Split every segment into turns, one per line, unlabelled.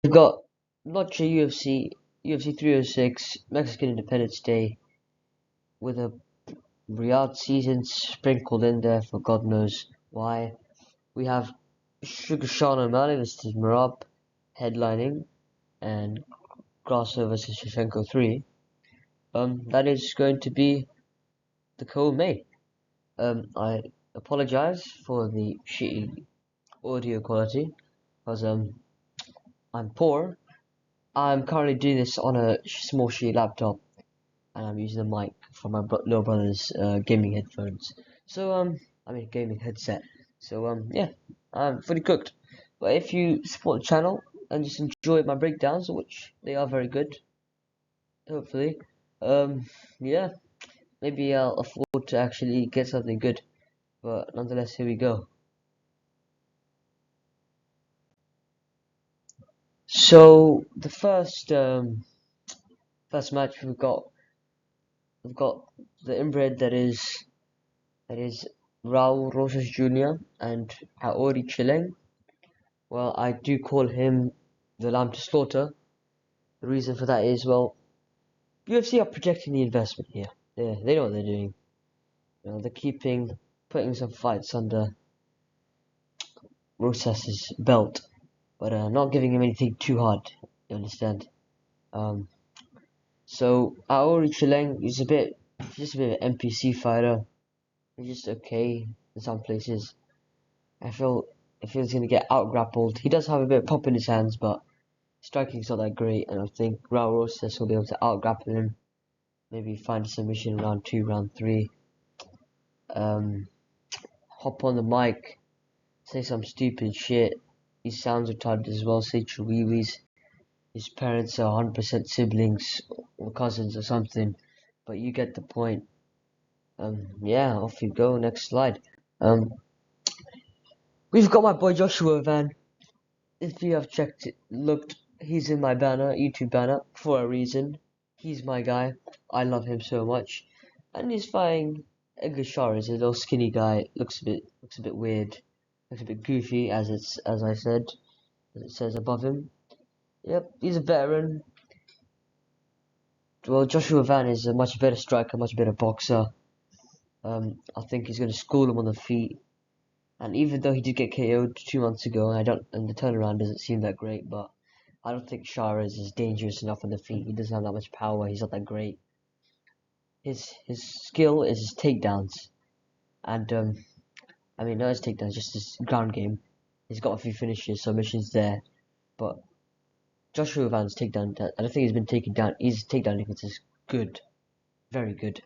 We've got Noche UFC 306, Mexican Independence Day, with a Riyadh season sprinkled in there for God knows why. We have Sugar Sean O'Malley versus Merab headlining, and Grasso versus Shevchenko 3. That is going to be the co-main. I apologize for the shitty audio quality, because I'm poor. I'm currently doing this on a small shitty laptop, and I'm using the mic from my little brother's gaming headphones. So I mean gaming headset. So yeah, I'm fully cooked. But if you support the channel and just enjoy my breakdowns, which they are very good, hopefully, yeah, maybe I'll afford to actually get something good. But nonetheless, here we go. So the first match we've got the inbred that is Raul Rosas Jr. and Aori Chileng. Well, I do call him the lamb to slaughter. The reason for that is, well, UFC are protecting the investment here. They know what they're doing. They're putting some fights under Rosas's belt, but not giving him anything too hard. You understand? Um, so Aori Chileng is just a bit of an NPC fighter. He's just okay in some places. I feel he's gonna get out grappled. He does have a bit of pop in his hands, but striking's not that great, and I think Raul Rosas will be able to out grapple him. Maybe find a submission in round 2, round 3. Hop on the mic, say some stupid shit. He sounds retarded as well, say chihuihuis. His parents are 100% siblings or cousins or something, but you get the point. Yeah, off you go, next slide. We've got my boy Joshua Van. If you have looked, he's in my YouTube banner, for a reason. He's my guy. I love him so much. And he's fighting Edgar Chairez, a little skinny guy. Looks a bit weird. Looks a bit goofy, as it says above him. Yep, he's a veteran. Well, Joshua Van is a much better striker, much better boxer. I think he's going to school him on the feet. And even though he did get KO'd 2 months ago, and the turnaround doesn't seem that great, but I don't think Chairez is dangerous enough on the feet. He doesn't have that much power. He's not that great. His skill is his takedowns, and I mean not his takedowns, just his ground game. He's got a few finishes, submissions there, but Joshua Van's takedown, I don't think he's been taken down. His takedown defense is good, very good.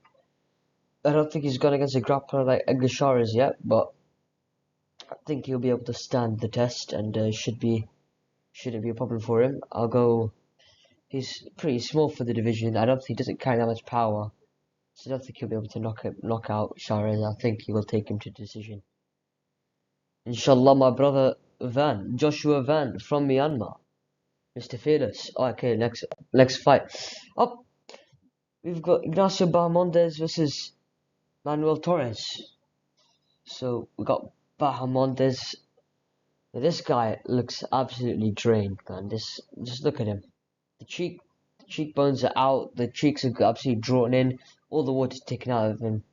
I don't think he's gone against a grappler like Edgar Chairez yet, but I think he'll be able to stand the test, and shouldn't be a problem for him. I'll go. He's pretty small for the division. I don't think he doesn't carry that much power, so I don't think he'll be able to knock out Chairez. I think he will take him to decision. Inshallah, my brother Joshua Van from Myanmar, Mr. Fearless. Okay, next fight. Up, we've got Ignacio Bahamondes versus Manuel Torres. So we got Bahamondes. This guy looks absolutely drained, man. Just look at him. The cheekbones are out. The cheeks are absolutely drawn in. All the water's taken out of him.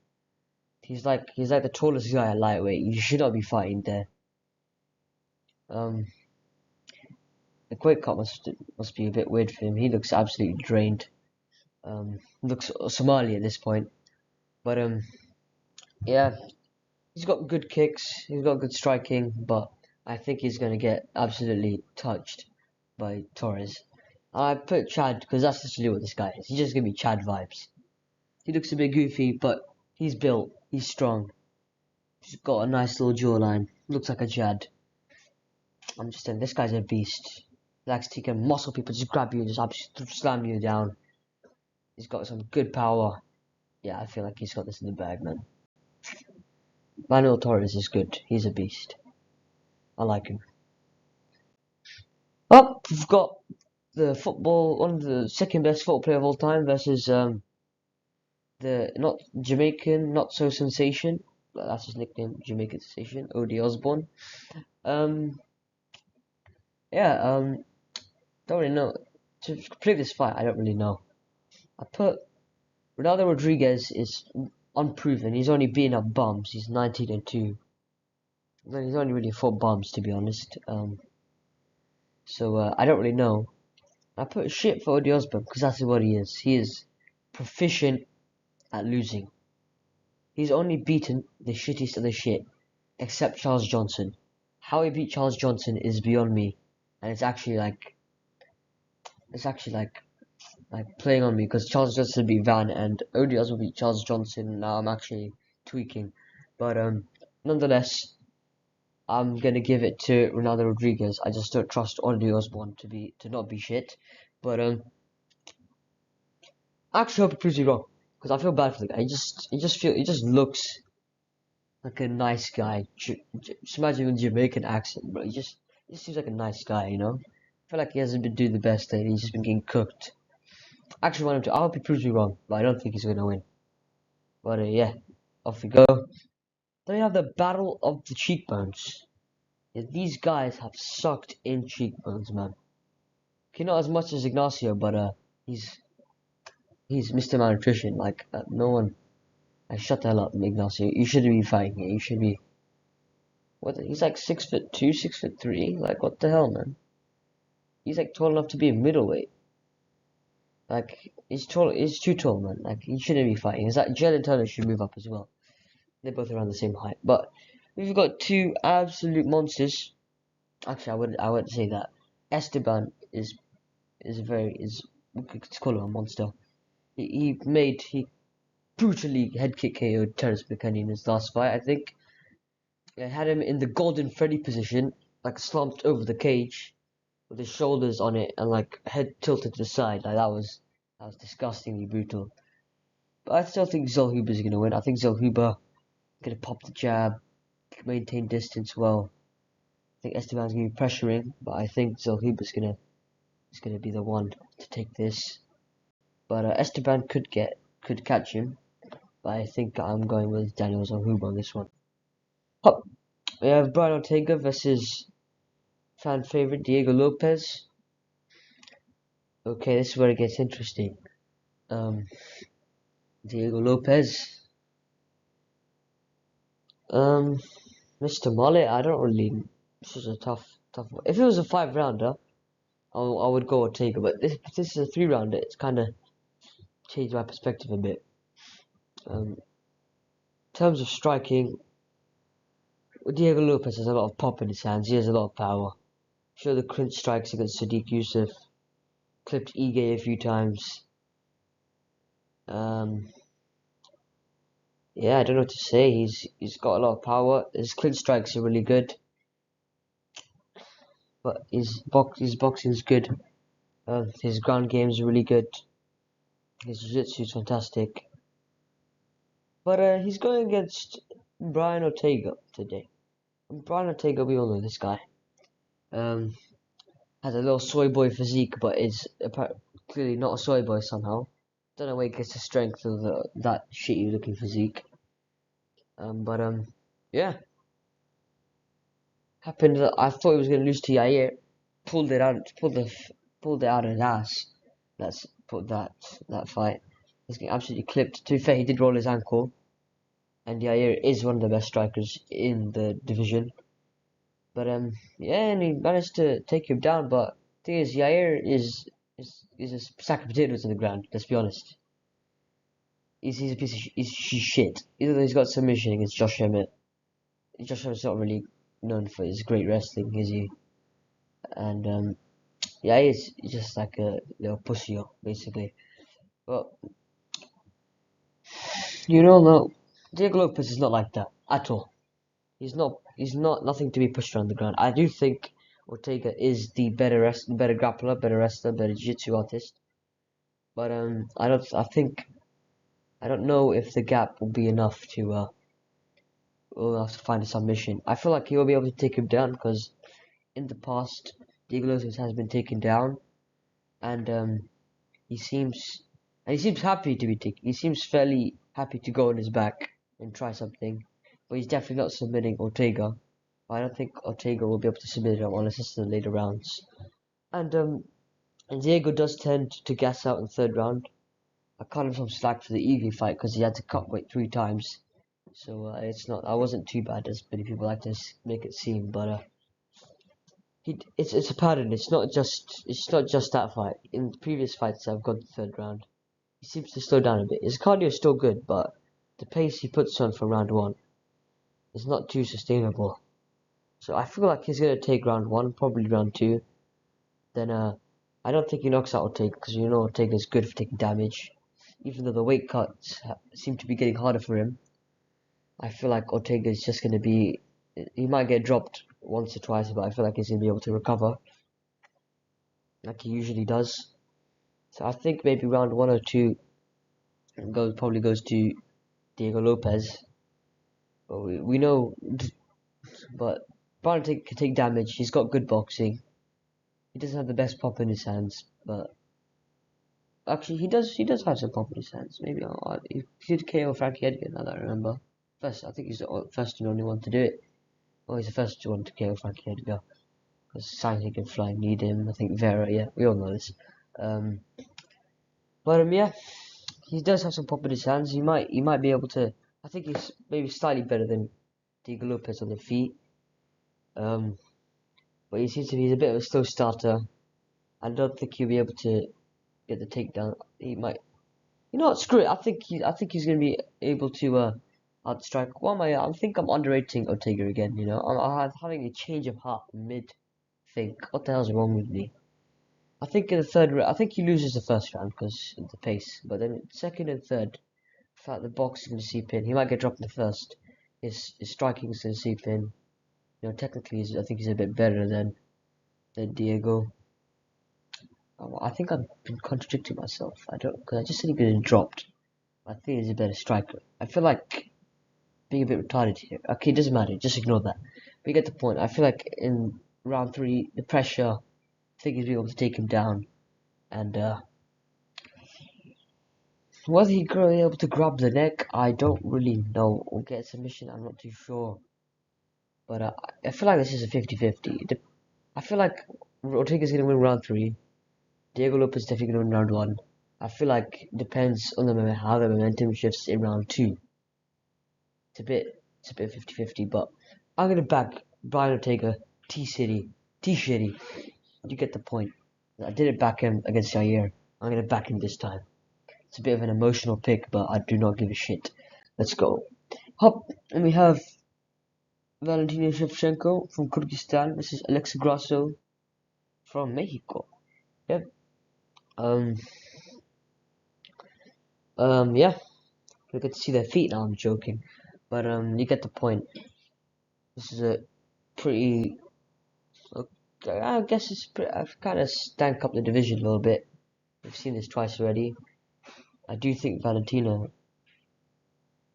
He's like the tallest guy at lightweight. You should not be fighting there. The weight cut must be a bit weird for him. He looks absolutely drained. Looks Somali at this point. But yeah, he's got good kicks. He's got good striking, but I think he's gonna get absolutely touched by Torres. I put Chad because that's literally what this guy is. He's just gonna be Chad vibes. He looks a bit goofy, but he's built. He's strong. He's got a nice little jawline. Looks like a Chad. I'm just saying, this guy's a beast. He likes to can muscle people, just grab you and just slam you down. He's got some good power. Yeah, I feel like he's got this in the bag, man. Manuel Torres is good. He's a beast. I like him. Up, we've got one of the second best football player of all time versus the not Jamaican, not so sensation. That's his nickname, Jamaican sensation, O.D. Osborne. Yeah, Don't really know. To predict this fight, I don't really know. I put Ronaldo Rodriguez is unproven. He's only beaten up bums. He's 19-2. He's only really fought bums, to be honest. So I don't really know. I put shit for Odi Osbourne because that's what he is. He is proficient at losing. He's only beaten the shittiest of the shit, except Charles Johnson. How he beat Charles Johnson is beyond me, and it's actually like playing on me because Charles Johnson beat Van and Odi Osbourne beat Charles Johnson. Now I'm actually tweaking, but nonetheless, I'm gonna give it to Ronaldo Rodriguez. I just don't trust Odi Osbourne to not be shit, but I actually hope it proves me wrong because I feel bad for the guy. He just looks like a nice guy. Just imagine with Jamaican accent, bro. He just seems like a nice guy, you know. I feel like he hasn't been doing the best lately. He's just been getting cooked. I actually want him to. I hope he proves me wrong, but I don't think he's gonna win. But yeah, off we go. Then we have the battle of the cheekbones. Yeah, these guys have sucked in cheekbones, man. Okay, not as much as Ignacio, but he's he's Mr. Malnutrition. Like no one. Shut the hell up, Ignacio. You shouldn't be fighting here. You should be. What? He's like 6'2", 6'3". Like what the hell, man? He's like tall enough to be a middleweight. Like he's tall. He's too tall, man. Like he shouldn't be fighting. Is that Jalen Turner should move up as well? They're both around the same height. But we've got two absolute monsters. Actually, I wouldn't say that. Esteban is we could call him a monster. He brutally head kick KO'd Terrence McKennie in his last fight. I think I had him in the Golden Freddy position, like slumped over the cage with his shoulders on it and like head tilted to the side. Like that was disgustingly brutal. But I still think Zellhuber's gonna win. I think Zellhuber gonna pop the jab, maintain distance well. I think Esteban's gonna be pressuring, but I think Zellhuber's gonna be the one to take this. But Esteban could catch him, but I think I'm going with Daniel Zellhuber on this one. Oh, we have Brian Ortega versus fan favorite Diego Lopez. Okay, this is where it gets interesting. Diego Lopez. Mr. Mullet, I don't really. This is a tough one. If it was a 5-rounder, I would go Ortega, but this is a 3-rounder. It's kind of changed my perspective a bit. In terms of striking, Diego Lopez has a lot of pop in his hands. He has a lot of power. Sure, the clinch strikes against Sadiq Youssef, clipped Ige a few times. Yeah, I don't know what to say. He's got a lot of power. His clinch strikes are really good, but his boxing is good. His ground game is really good. His jiu-jitsu is fantastic. But he's going against Brian Ortega today. And Brian Ortega, we all know this guy. Has a little soy boy physique, but is clearly not a soy boy somehow. Don't know where he gets the strength of that shitty looking physique. Yeah. Happened that I thought he was gonna lose to Yair. Pulled it out of his ass. Let's put that fight. He's getting absolutely clipped. To be fair, he did roll his ankle. And Yair is one of the best strikers in the division. But yeah, and he managed to take him down. But the thing is, Yair is a sack of potatoes on the ground. Let's be honest. He's a piece of he's shit. Even though he's got submission against Josh Emmett. Josh Emmett's not really known for his great wrestling, is he? And yeah, he's just like a little pussy, basically. But you don't know, Diego Lopez is not like that at all. He's not nothing to be pushed around the ground. I do think Ortega is the better grappler, better wrestler, better jiu-jitsu artist. But I don't know if the gap will be enough to we'll have to find a submission. I feel like he will be able to take him down because in the past Diego Lopez has been taken down, and he seems happy to be taken. He seems fairly happy to go on his back and try something, but he's definitely not submitting Ortega. I don't think Ortega will be able to submit him unless it's in the later rounds. And And Diego does tend to gas out in the third round. I cut him some slack for the Evie fight because he had to cut weight 3 times. So it's not. I wasn't too bad as many people like to make it seem, but it's a pattern. It's not just that fight. In the previous fights, I've got the third round. He seems to slow down a bit. His cardio is still good, but the pace he puts on for round one is not too sustainable. So I feel like he's gonna take round one, probably round two. Then I don't think he knocks out Ortega because you know Ortega is good for taking damage. Even though the weight cuts seem to be getting harder for him, I feel like Ortega is just gonna be. He might get dropped once or twice, but I feel like he's gonna be able to recover, like he usually does. So I think maybe round one or two probably goes to Diego Lopez. But we know, but Brian can take damage. He's got good boxing. He doesn't have the best pop in his hands, but actually he does. He does have some pop in his hands. Maybe he did KO Frankie Edgar. Now that I remember, I think he's the first and only one to do it. Oh, he's the first one to KO Frankie Edgar. Because Scientific and Flying need him. I think Vera. Yeah, we all know this. Um, but yeah, he does have some pop in his hands. He might be able to. I think he's maybe slightly better than Diego Lopez on the feet. But he seems to be a bit of a slow starter. I don't think he'll be able to get the takedown. He might. You know what? Screw it. I think he's gonna be able to outstrike. What am I? I think I'm underrating Ortega again. You know, I'm having a change of heart mid think. What the hell's wrong with me? I think in the third round, I think he loses the first round because of the pace. But then second and third, in fact, the box is going to seep in. He might get dropped in the first. His striking is going to seep in. You know, technically, I think he's a bit better than Diego. I think I've been contradicting myself. I don't, because I just said he getting dropped. I think he's a better striker. I feel like being a bit retarded here. Okay, it doesn't matter. Just ignore that. But you get the point. I feel like in round three, the pressure, I think he's able to take him down. And whether he's going to be able to grab the neck, I don't really know. Or get a submission, I'm not too sure. But I feel like this is a 50-50. I feel like Ortega's going to win round three. Diego Lopez is definitely going to win round one. I feel like it depends on how the momentum shifts in round two. It's a bit 50-50, but I'm going to back Brian Ortega, T-City, T-Shitty. You get the point. I didn't back him against Jair. I'm going to back him this time. It's a bit of an emotional pick, but I do not give a shit. Let's go. Hop, and we have Valentina Shevchenko from Kyrgyzstan versus Alexa Grasso from Mexico. Yep. Yeah. We get to see their feet now. I'm joking, but you get the point. This is a pretty. I guess it's pretty. I've kind of stank up the division a little bit. We've seen this twice already. I do think Valentina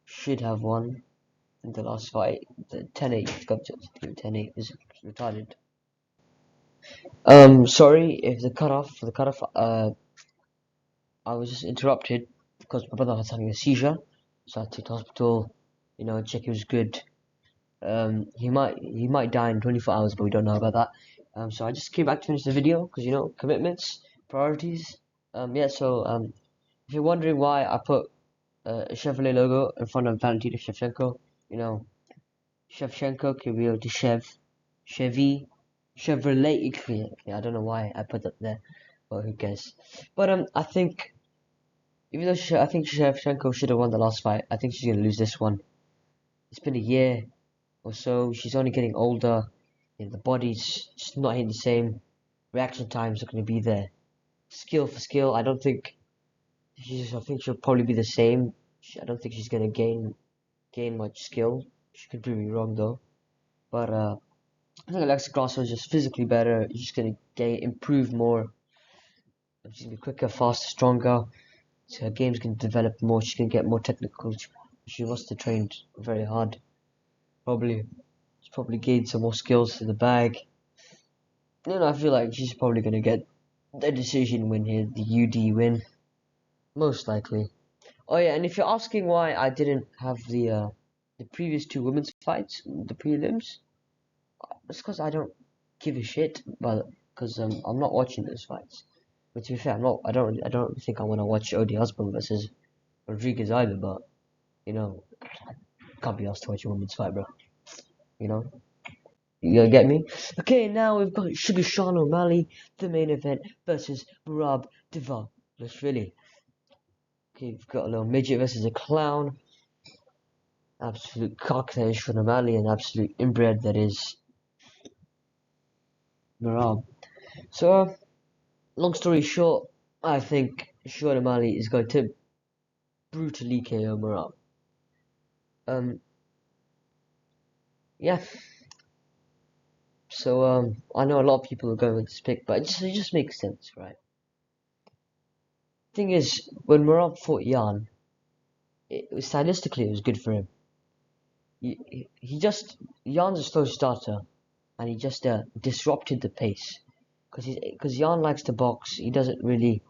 should have won in the last fight. The 10-8 got to 10-8 is retarded. Sorry if the cutoff, I was just interrupted because my brother was having a seizure, so I had to the hospital, you know, check he was good. He might die in 24 hours, but we don't know about that. So I just came back to finish the video because you know commitments, priorities. Yeah. So if you're wondering why I put a Chevrolet logo in front of Valentina Shevchenko, you know, Shevchenko can be able to Chevy, Chevrolet. Okay, I don't know why I put that there, but who cares? But I think even though I think Shevchenko should have won the last fight, I think she's gonna lose this one. It's been a year or so. She's only getting older. You know, the body's just not hitting the same. Reaction times are gonna be there. Skill for skill, I don't think. I think she'll probably be the same. I don't think she's gonna gain much skill. She could prove me wrong though. But I think Alexa Grasso is just physically better. She's just gonna improve more. She's gonna be quicker, faster, stronger. So her game's gonna develop more. She's gonna get more technical. She must have trained very hard. She's probably gained some more skills in the bag. You know, I feel like she's probably gonna get the decision win here, the UD win, most likely. Oh yeah, and if you're asking why I didn't have the previous two women's fights, the prelims, it's because I don't give a shit, but because I'm not watching those fights. But to be fair, I don't think I want to watch Odi Osbourne versus Rodriguez either. But you know, can't be asked to watch a women's fight, bro. You know, you gonna get me? Okay, now we've got Sugar Sean O'Malley, the main event versus Merab Dvalishvili. Okay, we've got a little midget versus a clown. Absolute cock that is Sean O'Malley, and absolute inbred that is Merab. So, long story short, I think Sean O'Malley is going to brutally KO Merab. Yeah. So, I know a lot of people are going with this pick, but it just makes sense, right? Thing is, when Merab fought Jan, stylistically it was good for him. Jan's a slow starter, and he just disrupted the pace. Because Jan likes to box, he doesn't really,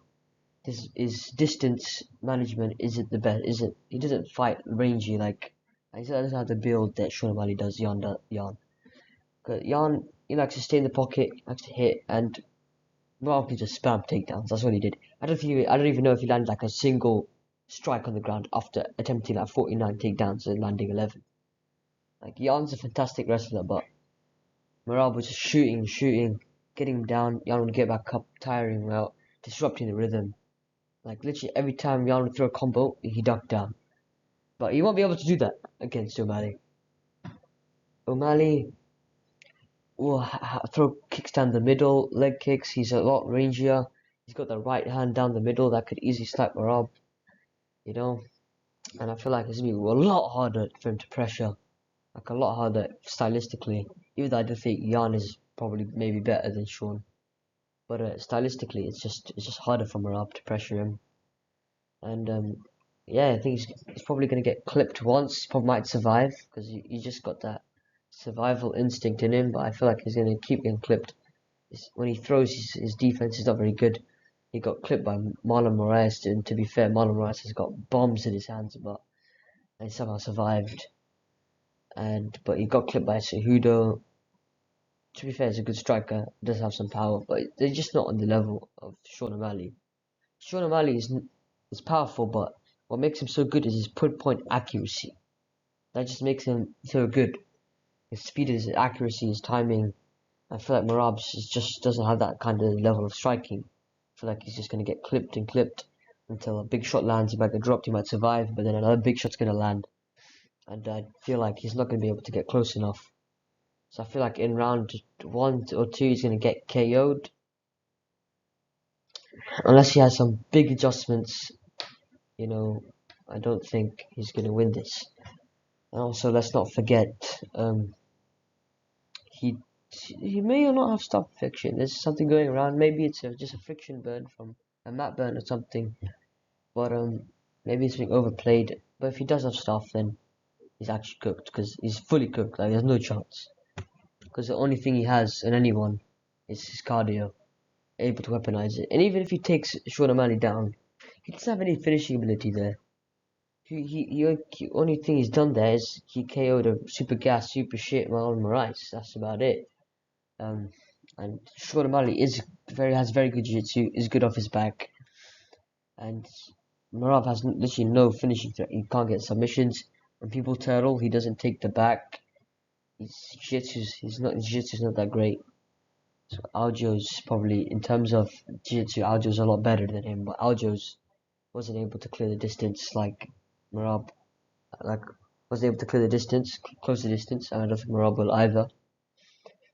his distance management isn't the best, he doesn't fight rangy like, he doesn't have the build that Sean O'Malley does, Jan. Because Jan, he likes to stay in the pocket, likes to hit, and Merab can just spam takedowns. That's what he did. I don't even know if he landed like a single strike on the ground after attempting like 49 takedowns and landing 11. Like Jan's a fantastic wrestler, but Merab was just shooting, getting him down. Jan would get back up, tiring him out, disrupting the rhythm. Like literally every time Jan would throw a combo, he ducked down. But he won't be able to do that against O'Malley. O'Malley will throw kicks down the middle, leg kicks. He's a lot rangier. He's got the right hand down the middle that could easily slap Merab. You know, and I feel like it's gonna be a lot harder for him to pressure, like a lot harder stylistically. Even though I do think Jan is probably maybe better than Sean, but stylistically it's just harder for Merab to pressure him. And yeah, I think he's probably gonna get clipped once. He probably might survive because he just got that survival instinct in him. But I feel like he's gonna keep getting clipped. When he throws, his defense is not very good. He got clipped by Marlon Moraes, and to be fair, Marlon Moraes has got bombs in his hands, but he somehow survived. But he got clipped by Cejudo. To be fair, he's a good striker, does have some power, but they're just not on the level of Sean O'Malley. Sean O'Malley is powerful, but what makes him so good is his pinpoint accuracy. That just makes him so good. His speed, his accuracy, his timing. I feel like Merab just doesn't have that kind of level of striking. I feel like he's just going to get clipped and clipped until a big shot lands. He might get dropped, he might survive, but then another big shot's going to land. And I feel like he's not going to be able to get close enough. So I feel like in round 1 or 2 he's going to get KO'd. Unless he has some big adjustments, you know, I don't think he's going to win this. And also, let's not forget, he may or not have stop friction. There's something going around. Maybe it's just a friction burn from a mat burn or something. But maybe it's being overplayed. But if he does have stuff, then he's actually cooked because he's fully cooked. Like there's no chance. Because the only thing he has in anyone is his cardio, able to weaponize it. And even if he takes Sean O'Malley down, he doesn't have any finishing ability there. He only thing he's done there is he KO'd a super gas, super shit Marlon Moraes. That's about it. And Sean O'Malley has very good jiu-jitsu, is good off his back, and Merab has literally no finishing threat. He can't get submissions. When people turtle, he doesn't take the back. His jiu-jitsu's not that great. So Aljo's probably, in terms of jiu-jitsu, Aljo's a lot better than him, but Aljo's wasn't able to clear the distance like Merab, like was able to clear the distance, close the distance, and I don't think Merab will either.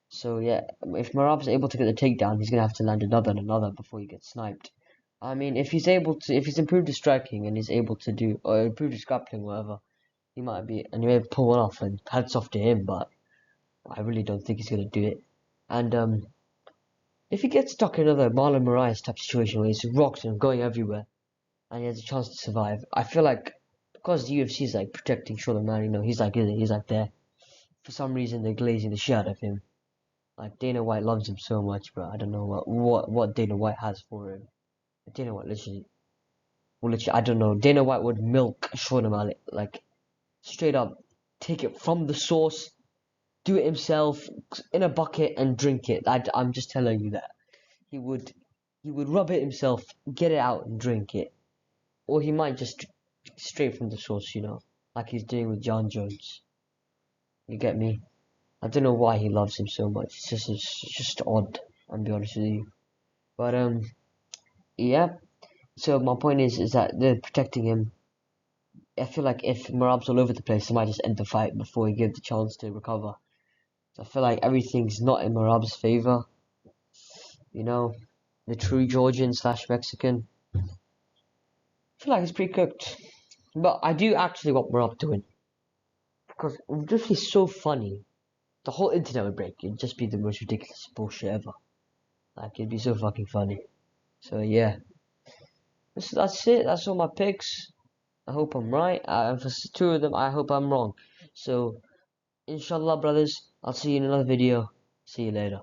So yeah, if Merab's able to get the takedown, he's gonna have to land another and another before he gets sniped. I mean, if he's improved his striking and he's able to do, or improved his grappling, whatever, he might be, and he may pull one off, and hats off to him, but I really don't think he's gonna do it. And if he gets stuck in another Marlon Moraes type situation where he's rocked and going everywhere, and he has a chance to survive, I feel like because the UFC is like protecting Sean O'Malley, he's like there. For some reason, they're glazing the shit out of him. Like Dana White loves him so much, bro. I don't know what Dana White has for him. Dana White literally, I don't know. Dana White would milk Sean O'Malley, like straight up, take it from the source, do it himself in a bucket and drink it. I'm just telling you that he would he would rub it himself, get it out and drink it. Or he might just straight from the source, you know, like he's doing with John Jones. You get me? I don't know why he loves him so much. It's just odd. I'll be honest with you. But yeah. So my point is that they're protecting him. I feel like if Merab's all over the place, they might just end the fight before he gives the chance to recover. So I feel like everything's not in Merab's favor. You know, the true Georgian slash Mexican. I feel like it's pretty cooked. But I do actually want Merab to win. Because it would just be so funny. The whole internet would break. It'd just be the most ridiculous bullshit ever. Like, it'd be so fucking funny. So, yeah. That's it. That's all my picks. I hope I'm right. For two of them, I hope I'm wrong. So, inshallah, brothers, I'll see you in another video. See you later.